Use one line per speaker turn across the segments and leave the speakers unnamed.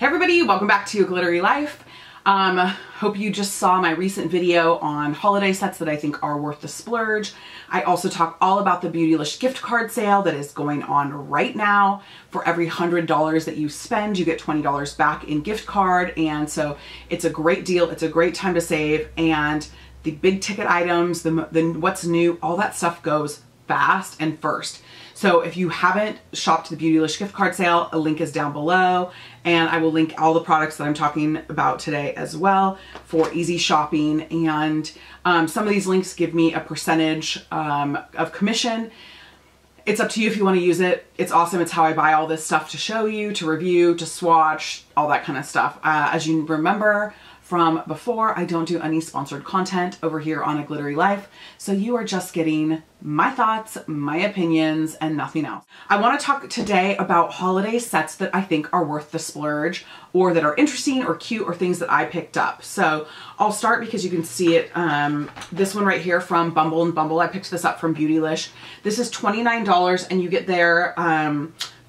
Hey everybody, welcome back to Glittery Life. Hope you just saw my recent video on holiday sets that I think are worth the splurge. I also talk all about the BEAUTYLISH gift card sale that is going on right now. For every $100 that you spend, you get $20 back in gift card. And so it's a great deal. It's a great time to save. And the big ticket items, the what's new, all that stuff goes fast and first. So if you haven't shopped the BEAUTYLISH gift card sale, a link is down below, and I will link all the products that I'm talking about today as well for easy shopping. And some of these links give me a percentage of commission. It's up to you if you want to use it. It's awesome. It's how I buy all this stuff to show you, to review, to swatch, all that kind of stuff. As you remember from before, I don't do any sponsored content over here on A Glittery Life, so you are just getting my thoughts, my opinions, and nothing else. I want to talk today about holiday sets that I think are worth the splurge, or that are interesting or cute, or things that I picked up. So I'll start because you can see it. This one right here from Bumble Bumble. I picked this up from BEAUTYLISH. This is $29, and you get their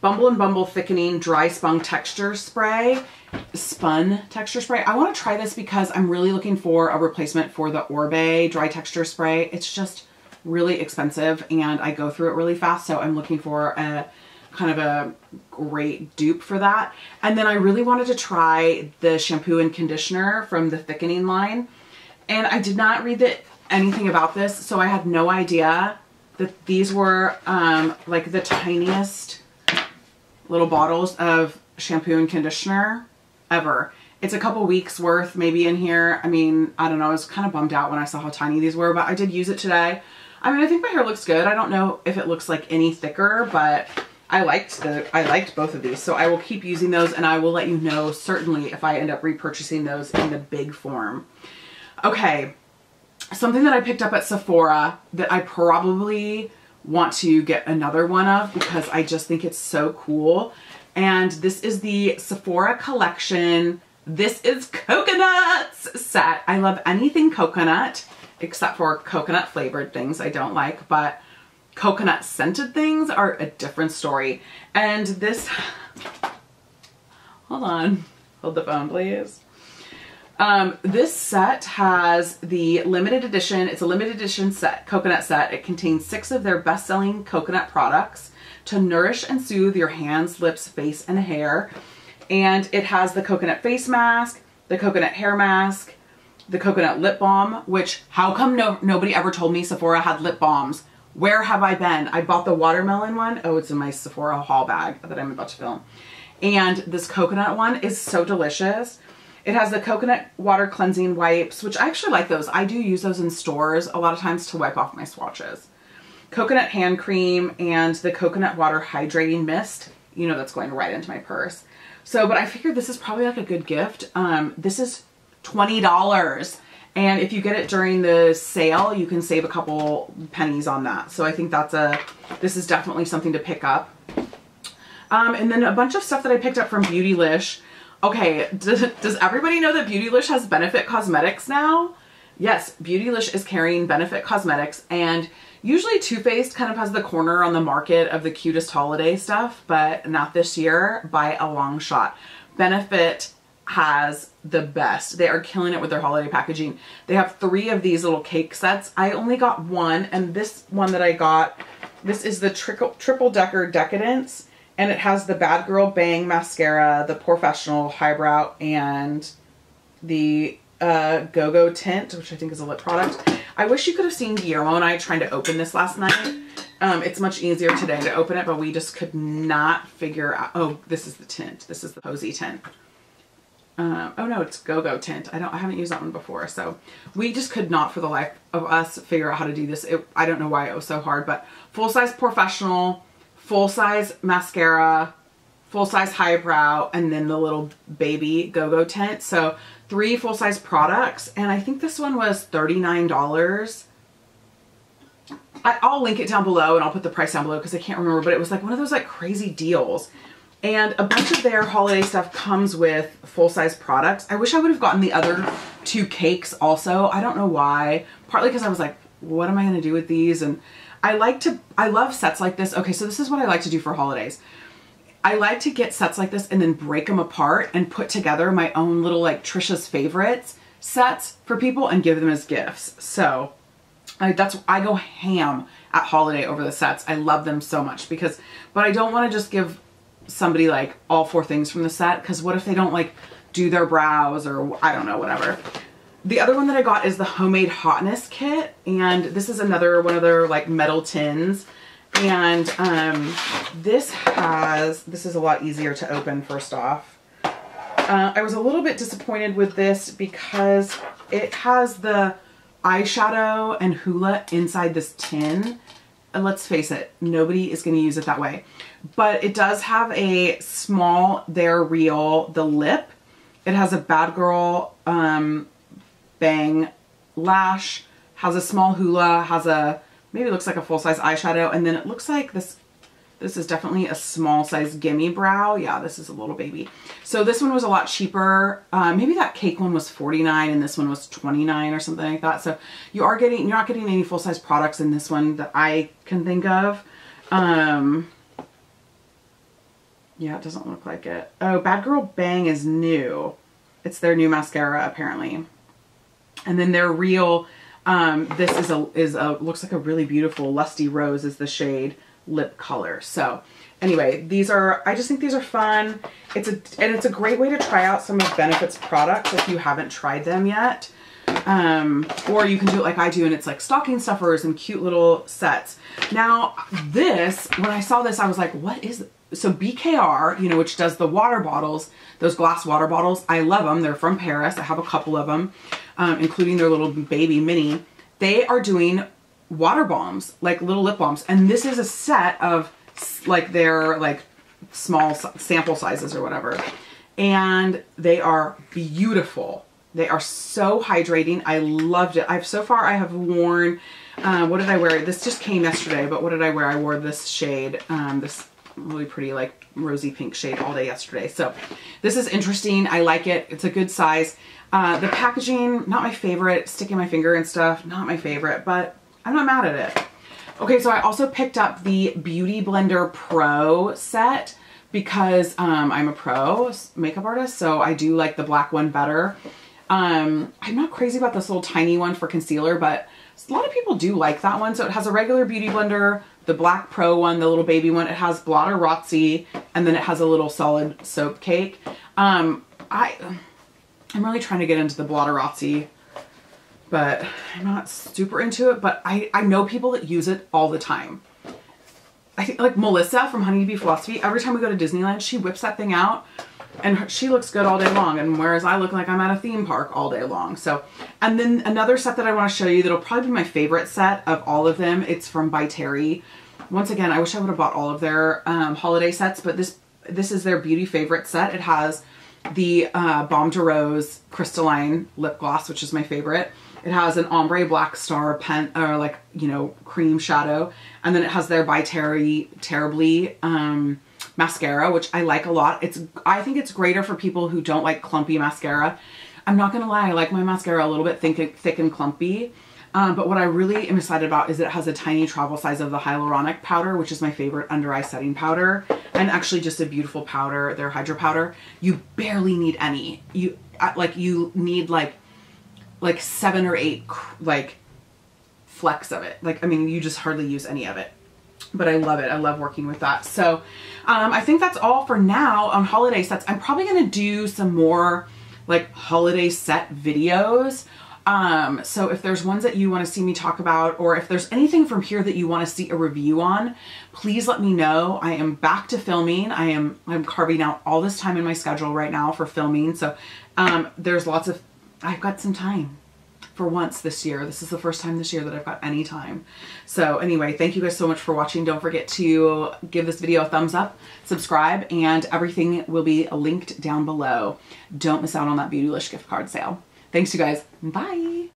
Bumble Bumble Thickening Dry Spun Texture Spray. I want to try this because I'm really looking for a replacement for the Orbe Dry Texture Spray. It's just really expensive and I go through it really fast, so I'm looking for a kind of a great dupe for that. And then I really wanted to try the shampoo and conditioner from the thickening line, and I did not read anything about this, so I had no idea that these were like the tiniest little bottles of shampoo and conditioner ever. It's a couple weeks worth maybe in here. I mean, I don't know, I was kind of bummed out when I saw how tiny these were, but I did use it today. I mean, I think my hair looks good. I don't know if it looks like any thicker, but I liked both of these, so I will keep using those, and I will let you know certainly if I end up repurchasing those in the big form. Okay, something that I picked up at Sephora that I probably want to get another one of because I just think it's so cool. And this is the Sephora collection. This is coconuts set. I love anything coconut except for coconut flavored things I don't like, but coconut scented things are a different story. And this, hold on, hold the phone please. This set has the limited edition, it's a limited edition set, coconut set. It contains 6 of their best-selling coconut products to nourish and soothe your hands, lips, face, and hair. And it has the coconut face mask, the coconut hair mask, the coconut lip balm, which how come nobody ever told me Sephora had lip balms? Where have I been? I bought the watermelon one. Oh, it's in my Sephora haul bag that I'm about to film. And this coconut one is so delicious. It has the coconut water cleansing wipes, which I actually like those. I do use those in stores a lot of times to wipe off my swatches. Coconut hand cream and the coconut water hydrating mist. You know, that's going right into my purse. So, but I figured this is probably like a good gift. This is $20. And if you get it during the sale, you can save a couple pennies on that. So I think this is definitely something to pick up. And then a bunch of stuff that I picked up from BEAUTYLISH. Okay, does everybody know that BEAUTYLISH has Benefit Cosmetics now? Yes, BEAUTYLISH is carrying Benefit Cosmetics, and usually Too Faced kind of has the corner on the market of the cutest holiday stuff, but not this year by a long shot. Benefit has the best. They are killing it with their holiday packaging. They have 3 of these little cake sets. I only got one, and this one that I got, this is the Triple Decker Decadence, and it has the Bad Girl Bang Mascara, the Professional Highbrow, and the Go-Go Tint, which I think is a lip product. I wish you could have seen Guillermo and I trying to open this last night. It's much easier today to open it, but we just could not figure out. Oh, this is the tint. This is the Posy tint. Oh no, it's Go-Go Tint. I haven't used that one before, so we just could not for the life of us figure out how to do this. I don't know why it was so hard, but full-size Professional, full-size mascara, full-size highbrow, and then the little baby Go-Go Tint. So 3 full-size products, and I think this one was $39. I'll link it down below, and I'll put the price down below because I can't remember, but it was like one of those like crazy deals. And a bunch of their holiday stuff comes with full-size products. I wish I would have gotten the other 2 cakes also. I don't know why. Partly because I was like, what am I going to do with these? And I love sets like this. Okay, so this is what I like to do for holidays. I like to get sets like this and then break them apart and put together my own little like Trisha's favorites sets for people and give them as gifts. So I go ham at holiday over the sets. I love them so much but I don't want to just give somebody like all 4 things from the set, because what if they don't like do their brows or I don't know, whatever. The other one that I got is the homemade Hotness kit, and this is another one of their like metal tins. And this is a lot easier to open first off. I was a little bit disappointed with this because it has the eyeshadow and hoola inside this tin. And let's face it, nobody is going to use it that way. But it does have a small They're Real, the lip. It has a Bad Girl bang lash, has a small hoola, has a, maybe looks like a full-size eyeshadow, and then it looks like this is definitely a small size gimme brow. Yeah, this is a little baby. So this one was a lot cheaper. Maybe that cake one was $49 and this one was $29 or something like that. So you're not getting any full-size products in this one that I can think of. Yeah, it doesn't look like it. Oh, Bad Girl Bang is new. It's their new mascara apparently. And then They're Real, this looks like a really beautiful lusty rose is the shade lip color. So anyway, I just think these are fun. It's a great way to try out some of Benefit's products if you haven't tried them yet. Or you can do it like I do, and it's like stocking stuffers and cute little sets. Now this, when I saw this, I was like, what is this? So BKR, you know, which does the water bottles, those glass water bottles, I love them. They're from Paris. I have a couple of them, including their little baby mini. They are doing water bombs, like little lip balms. And this is a set of like their like small sample sizes or whatever. And they are beautiful. They are so hydrating. I loved it. So far I have worn, what did I wear? This just came yesterday, but what did I wear? I wore this shade, this really pretty like rosy pink shade all day yesterday. So this is interesting. I like it. It's a good size. The packaging, not my favorite. Sticking my finger and stuff, not my favorite, but I'm not mad at it. Okay, so I also picked up the Beauty Blender Pro set because I'm a pro makeup artist, so I do like the black one better. I'm not crazy about this little tiny one for concealer, but a lot of people do like that one. So it has a regular Beauty Blender, the black pro one, the little baby one. It has Blotter Rotzi, and then it has a little solid soap cake. I'm really trying to get into the Blotter Rotzi, but I'm not super into it. But I know people that use it all the time. I think like Melissa from Honey Bee Philosophy, every time we go to Disneyland, she whips that thing out. And she looks good all day long, and whereas I look like I'm at a theme park all day long. So, and then another set that I want to show you that'll probably be my favorite set of all of them. It's from By Terry. Once again, I wish I would have bought all of their holiday sets, but this is their beauty favorite set. It has the Baume de Rose crystalline lip gloss, which is my favorite. It has an ombre black star pen, or like, you know, cream shadow, and then it has their By Terry Terribly mascara, which I like a lot. I think it's greater for people who don't like clumpy mascara. I'm not gonna lie, I like my mascara a little bit thick and clumpy. But what I really am excited about is that it has a tiny travel size of the hyaluronic powder, which is my favorite under eye setting powder, and actually just a beautiful powder, their hydro powder. You barely need any. You need like 7 or 8 like flecks of it. Like, I mean, you just hardly use any of it. But I love it. I love working with that. So I think that's all for now on holiday sets. I'm probably going to do some more like holiday set videos. So if there's ones that you want to see me talk about, or if there's anything from here that you want to see a review on, please let me know. I am back to filming. I'm carving out all this time in my schedule right now for filming. So I've got some time. For once this year. This is the first time this year that I've got any time. So anyway, thank you guys so much for watching. Don't forget to give this video a thumbs up, subscribe, and everything will be linked down below. Don't miss out on that BEAUTYLISH gift card sale. Thanks you guys. Bye.